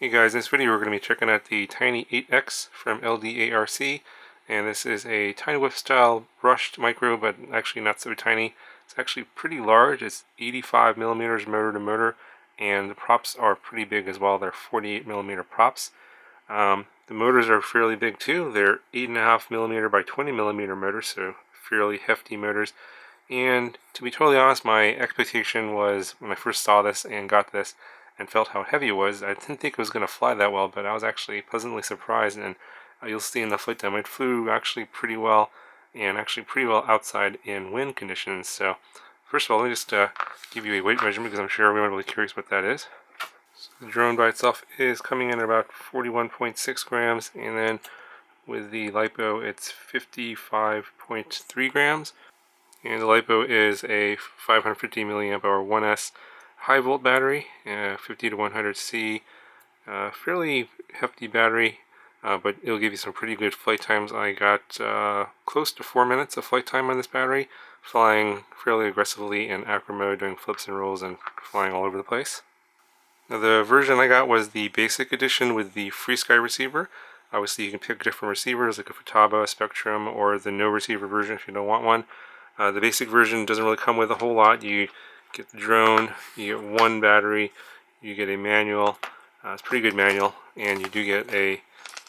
Hey guys, in this video we're going to be checking out the Tiny 8X from LDARC, and this is a tiny whip style brushed micro, but actually not so tiny. It's actually pretty large. It's 85 millimeters motor to motor, and the props are pretty big as well. They're 48 millimeter props. The motors are fairly big too. They're 8.5 millimeter by 20 millimeter motors, so fairly hefty motors. And to be totally honest, my expectation was when I first saw this and got this and felt how heavy it was, I didn't think it was going to fly that well, but I was actually pleasantly surprised. And you'll see in the flight demo, it flew actually pretty well, and actually pretty well outside in wind conditions. So first of all, let me just give you a weight measurement, because I'm sure everyone will be curious what that is. So the drone by itself is coming in at about 41.6 grams, and then with the LiPo it's 55.3 grams. And the LiPo is a 550 milliamp hour 1S high volt battery, 50 to 100C, fairly hefty battery, but it'll give you some pretty good flight times. I got close to 4 minutes of flight time on this battery, flying fairly aggressively in acro mode, doing flips and rolls and flying all over the place. Now the version I got was the basic edition with the FreeSky receiver. Obviously you can pick different receivers like a Futaba, Spectrum, or the no receiver version if you don't want one. The basic version doesn't really come with a whole lot. You get the drone, you get one battery, you get a manual, it's a pretty good manual, and you do get a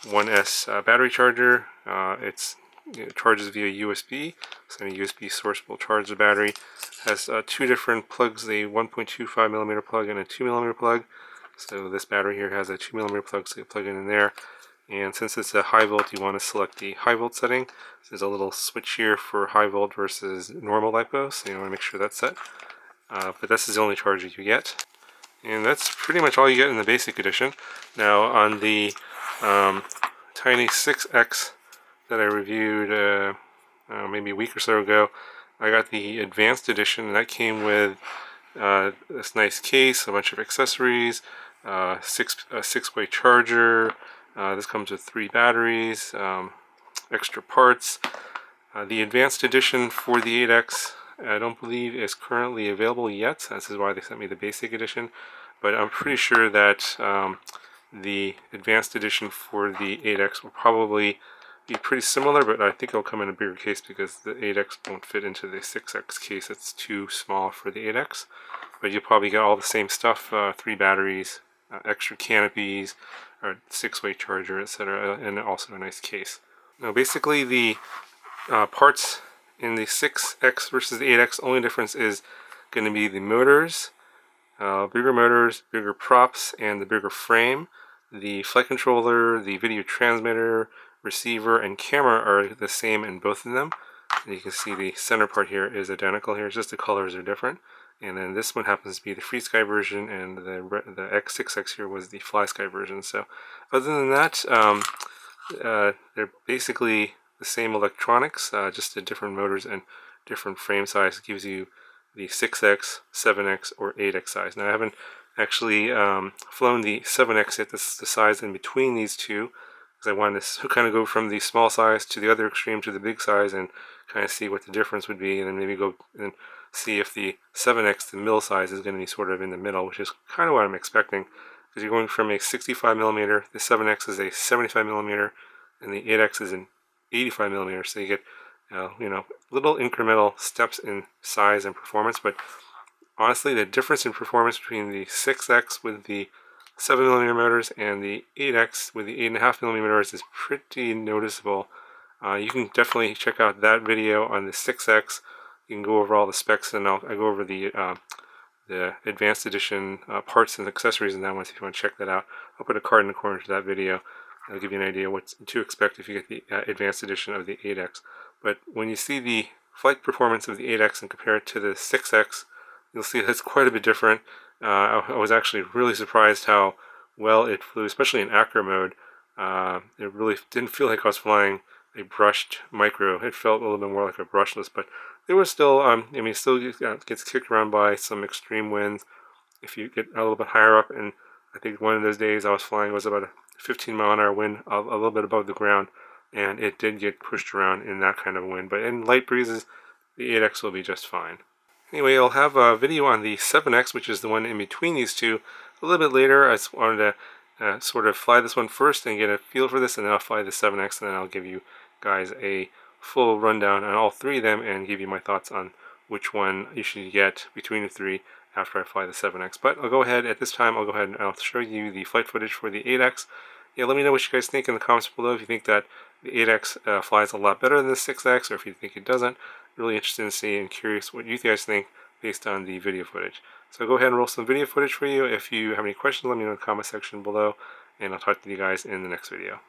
1S battery charger. It charges via USB, so any USB source will charge the battery. It has two different plugs, a 1.25 millimeter plug and a 2 millimeter plug. So this battery here has a 2 millimeter plug, so you plug it in there. And since it's a high volt, you want to select the high volt setting. So there's a little switch here for high volt versus normal LiPo, so you want to make sure that's set. But this is the only charger you get. And that's pretty much all you get in the basic edition. Now on the Tiny 6X that I reviewed maybe a week or so ago, I got the advanced edition, and that came with this nice case, a bunch of accessories, a six-way charger. This comes with 3 batteries, extra parts. The advanced edition for the 8X I don't believe is currently available yet. This is why they sent me the basic edition. But I'm pretty sure that the advanced edition for the 8X will probably be pretty similar, but I think it'll come in a bigger case because the 8X won't fit into the 6X case. It's too small for the 8X. But you'll probably get all the same stuff, 3 batteries, extra canopies, or 6-way charger, etc., and also a nice case. Now basically the parts in the 6X versus the 8X, only difference is going to be the motors, bigger props, and the bigger frame. The flight controller, the video transmitter, receiver, and camera are the same in both of them. And you can see the center part here is identical here, it's just the colors are different. And then this one happens to be the FreeSky version, and the X6X here was the FlySky version. So other than that, they're basically the same electronics, just the different motors and different frame size. It gives you the 6X, 7X, or 8X size. Now I haven't actually flown the 7X yet. This is the size in between these two, because I wanted to kind of go from the small size to the other extreme to the big size and kind of see what the difference would be, and then maybe go and see if the 7X, the middle size, is going to be sort of in the middle, which is kind of what I'm expecting, because you're going from a 65 millimeter, the 7X is a 75 millimeter, and the 8X is an 85 millimeter, so you get little incremental steps in size and performance. But honestly, the difference in performance between the 6X with the 7 millimeter motors and the 8X with the 8.5 millimeter motors is pretty noticeable. You can definitely check out that video on the 6X. You can go over all the specs, and I go over the advanced edition parts and accessories in that one, so if you want to check that out. I'll put a card in the corner to that video. I'll give you an idea what to expect if you get the advanced edition of the 8X. But when you see the flight performance of the 8X and compare it to the 6X, you'll see that's quite a bit different. I was actually really surprised how well it flew, especially in acro mode. It really didn't feel like I was flying a brushed micro. It felt a little bit more like a brushless, but there was still, it still gets kicked around by some extreme winds if you get a little bit higher up. And I think one of those days I was flying was about a 15-mile-an-hour wind, a little bit above the ground, and it did get pushed around in that kind of wind. But in light breezes, the 8X will be just fine. Anyway, I'll have a video on the 7X, which is the one in between these two, a little bit later. I just wanted sort of fly this one first and get a feel for this, and then I'll fly the 7X, and then I'll give you guys a full rundown on all three of them and give you my thoughts on which one you should get between the three after I fly the 7X. But I'll go ahead, at this time, I'll go ahead and I'll show you the flight footage for the 8X. Yeah, let me know what you guys think in the comments below. If you think that the 8X flies a lot better than the 6X, or if you think it doesn't. Really interested in seeing and curious what you guys think based on the video footage. So go ahead and roll some video footage for you. If you have any questions, let me know in the comment section below, and I'll talk to you guys in the next video.